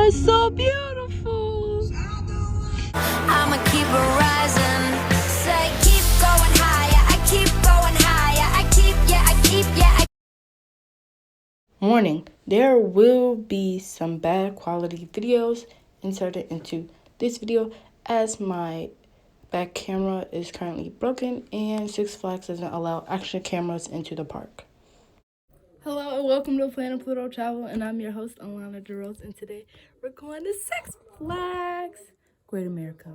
Oh, it's so beautiful. I'ma keep it rising. Say keep going higher. I keep going higher. I keep, yeah. Warning, there will be some bad quality videos inserted into this video as my back camera is currently broken and Six Flags doesn't allow action cameras into the park. Hello and welcome to Planet Pluto Travel, and I'm your host, Alana DeRose, and today we're going to Six Flags, Great America.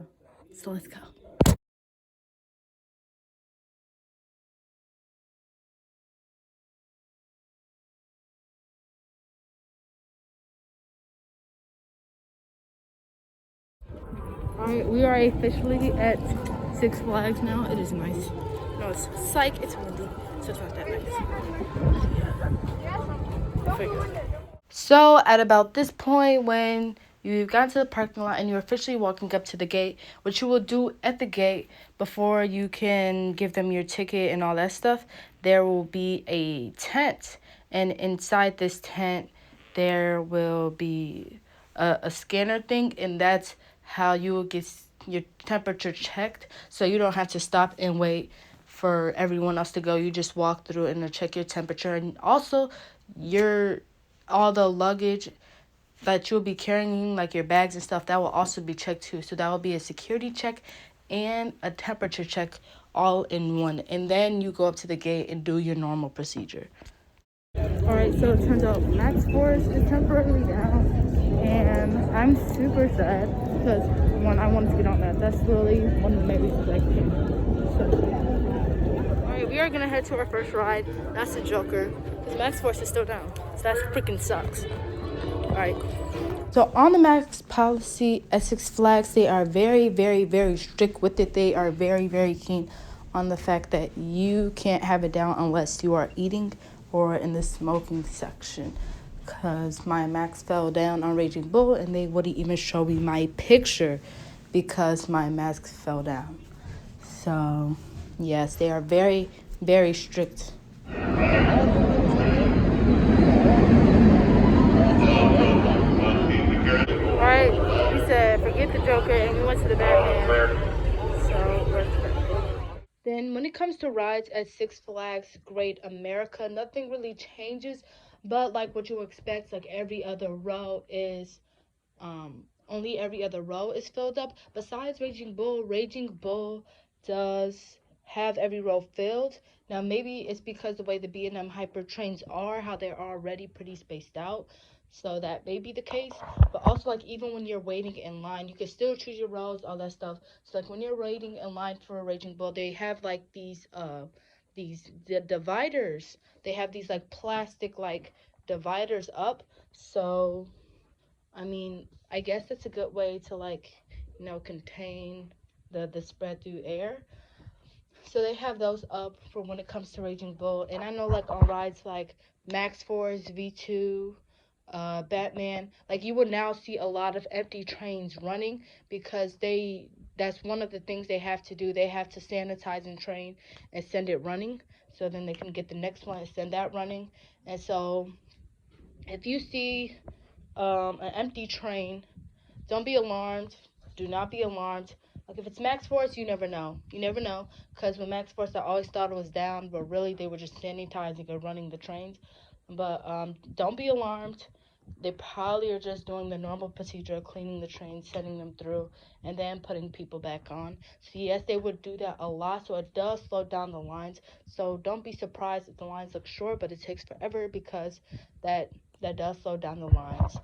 So let's go. Alright, we are officially at Six Flags now. It is nice. No, it's psych, it's windy, so it's not that nice. So at about this point, when you've gotten to the parking lot and you're officially walking up to the gate, what you will do at the gate before you can give them your ticket and all that stuff, there will be a tent. And inside this tent, there will be a scanner thing, and that's how you will get your temperature checked, so you don't have to stop and wait for everyone else to go. You just walk through and they'll check your temperature, and also all the luggage that you'll be carrying, like your bags and stuff, that will also be checked too. So that will be a security check and a temperature check all in one, and then you go up to the gate and do your normal procedure. Alright, so it turns out Max Force is temporarily down, and I'm super sad because one, I wanted to get on that. That's literally one of the main reasons I came. So, alright, we are gonna head to our first ride. That's the Joker, because Max Force is still down. So that freaking sucks. Alright. So on the max policy at Six Flags, they are very, very, very strict with it. They are very, very keen on the fact that you can't have it down unless you are eating or in the smoking section. Because my max fell down on Raging Bull and they wouldn't even show me my picture because my mask fell down. So yes, they are very, very strict. Alright, we said forget the Joker and we went to the Batman. Then when it comes to rides at Six Flags Great America, nothing really changes, but like what you expect, like every other row is only every other row is filled up. Besides Raging Bull does have every row filled. Now maybe it's because the way the B&M Hyper trains are, how they're already pretty spaced out. So that may be the case. But also, like, even when you're waiting in line, you can still choose your rows, all that stuff. So like when you're waiting in line for a Raging Bull, they have like these the dividers. They have these like plastic like dividers up. So I mean, I guess it's a good way to like, contain the spread through air. So they have those up for when it comes to Raging Bull. And I know like on rides like Max Force, V2, Batman, like you will now see a lot of empty trains running because that's one of the things they have to do. They have to sanitize and train and send it running so then they can get the next one and send that running. And so if you see an empty train, don't be alarmed. Do not be alarmed. Like if it's Max Force, you never know. You never know, because with Max Force, I always thought it was down, but really they were just sanitizing and running the trains. But don't be alarmed. They probably are just doing the normal procedure of cleaning the trains, sending them through, and then putting people back on. So yes, they would do that a lot, so it does slow down the lines. So don't be surprised if the lines look short, but it takes forever because that does slow down the lines.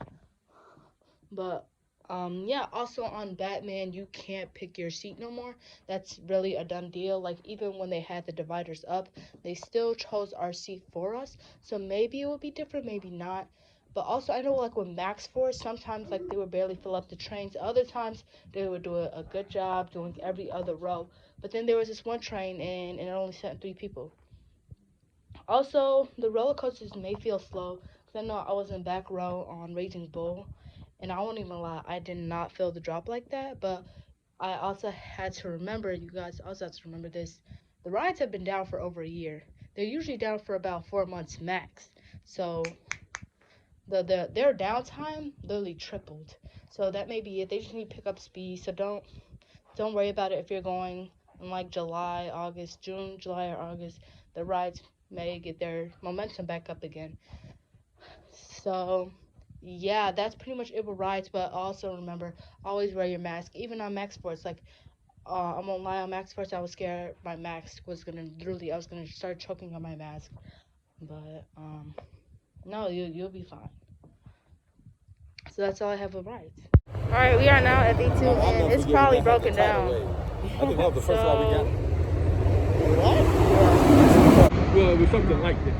But yeah, also on Batman, you can't pick your seat no more. That's really a done deal. Like even when they had the dividers up, they still chose our seat for us. So maybe it would be different, maybe not. But also, I know like with Max Force, sometimes like they would barely fill up the trains. Other times they would do a good job doing every other row. But then there was this one train and it only sent 3 people. Also, the roller coasters may feel slow because I know I was in back row on Raging Bull, and I won't even lie, I did not feel the drop like that. But I also had to remember, you guys also have to remember this: the rides have been down for over a year. They're usually down for about 4 months max. So their downtime literally tripled. So that may be it. They just need to pick up speed. So don't worry about it if you're going in like July, August, June, July or August. The rides may get their momentum back up again. So yeah, that's pretty much it with rides. But also remember, always wear your mask, even on Max Sports. Like I won't lie, on Max Sports, I was scared my mask was gonna I was gonna start choking on my mask. But no, you'll be fine. So that's all I have with rides. All right, we are now at B2, and it's probably broken down. I think that was the first one we got. What? Well, it was something like this.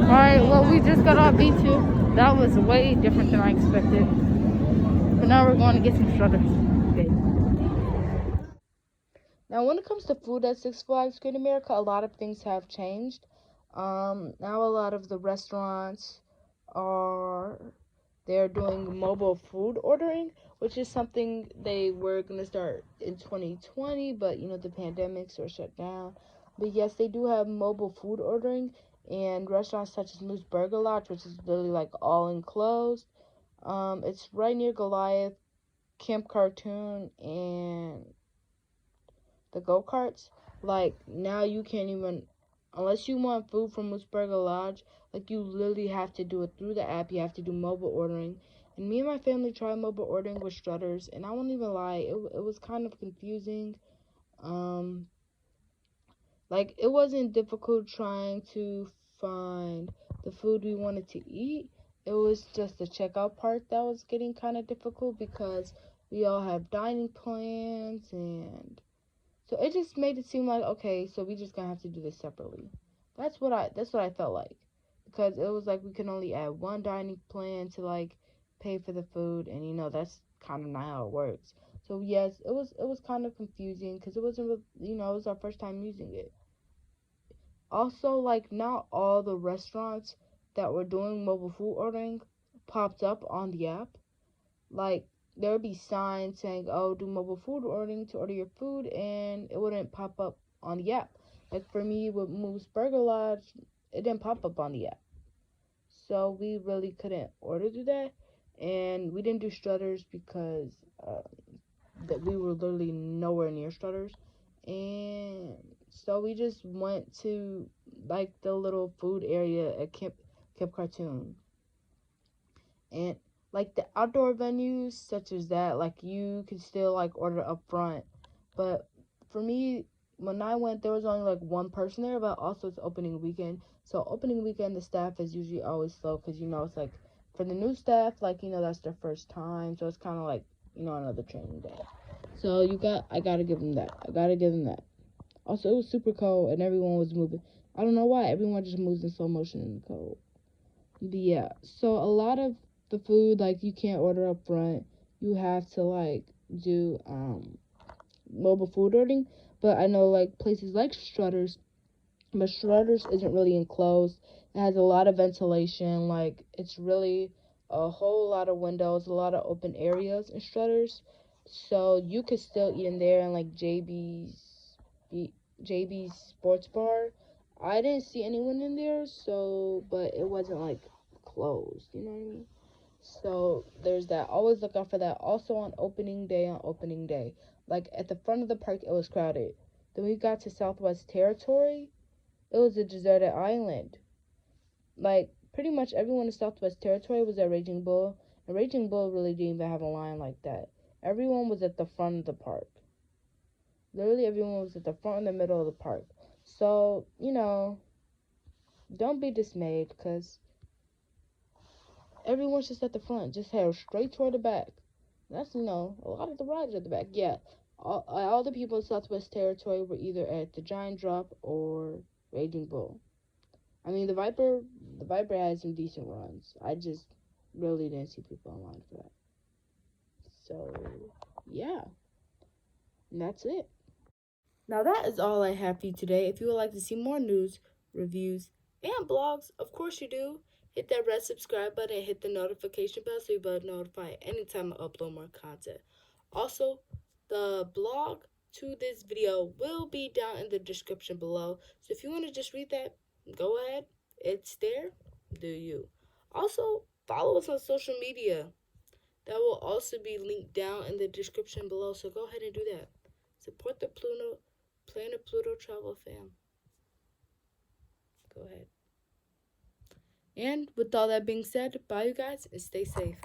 Alright, well, we just got off B2. That was way different than I expected. But now we're going to get some strutters. Okay. Now, when it comes to food at Six Flags Great America, a lot of things have changed. Now a lot of the restaurants they're doing mobile food ordering, which is something they were going to start in 2020, but the pandemic sort of shut down. But yes, they do have mobile food ordering, and restaurants such as Moose Burger Lodge, which is literally like all enclosed. It's right near Goliath, Camp Cartoon, and the go-karts. Like, now you can't even, unless you want food from Moose Burger Lodge, like, you literally have to do it through the app. You have to do mobile ordering. And me and my family tried mobile ordering with Strutters, and I won't even lie, it was kind of confusing. Like, it wasn't difficult trying to find the food we wanted to eat. It was just the checkout part that was getting kind of difficult because we all have dining plans, and so it just made it seem like, okay, so we just gonna have to do this separately. That's what I felt like, because it was like we can only add one dining plan to like pay for the food, and that's kind of not how it works. So yes, it was kind of confusing because it wasn't it was our first time using it. Also, like, not all the restaurants that were doing mobile food ordering popped up on the app. Like, there would be signs saying, oh, do mobile food ordering to order your food, and it wouldn't pop up on the app. Like, for me, with Moose Burger Lodge, it didn't pop up on the app. So we really couldn't order through that. And we didn't do Strutters because that we were literally nowhere near Strutters. And so we just went to, like, the little food area at Camp Cartoon. And like the outdoor venues such as that, like, you can still like order up front. But for me, when I went, there was only like one person there, but also it's opening weekend. So opening weekend, the staff is usually always slow because it's like for the new staff, like that's their first time, so it's kind of like another training day. So I gotta give them that. Also, it was super cold and everyone was moving. I don't know why everyone just moves in slow motion in the cold. But yeah, so a lot of the food, like, you can't order up front. You have to like do mobile food ordering. But I know like places like Strutters, but Strutters isn't really enclosed. It has a lot of ventilation. Like, it's really a whole lot of windows, a lot of open areas in Strutters. So you could still eat in there, and like JB's Sports Bar. I didn't see anyone in there, but it wasn't like closed, you know what I mean? So there's that. Always look out for that. Also on opening day, like at the front of the park, it was crowded. Then we got to Southwest Territory. It was a deserted island. Like, pretty much everyone in Southwest Territory was at Raging Bull, and Raging Bull really didn't even have a line like that. Everyone was at the front of the park. Literally everyone was at the front and the middle of the park. So, don't be dismayed, because everyone's just at the front. Just head straight toward the back. That's, a lot of the rides are at the back. Yeah, all the people in Southwest Territory were either at the Giant Drop or Raging Bull. I mean, the Viper had some decent runs. really didn't see people online for that. So, yeah. And that's it. Now that is all I have for you today. If you would like to see more news, reviews, and blogs, of course you do. Hit that red subscribe button and hit the notification bell so you'll be notified anytime I upload more content. Also, the blog to this video will be down in the description below. So if you want to just read that, go ahead. It's there. Do you. Also, follow us on social media. That will also be linked down in the description below. So go ahead and do that. Support the Planet Pluto Travel fam. Go ahead. And with all that being said, bye you guys and stay safe.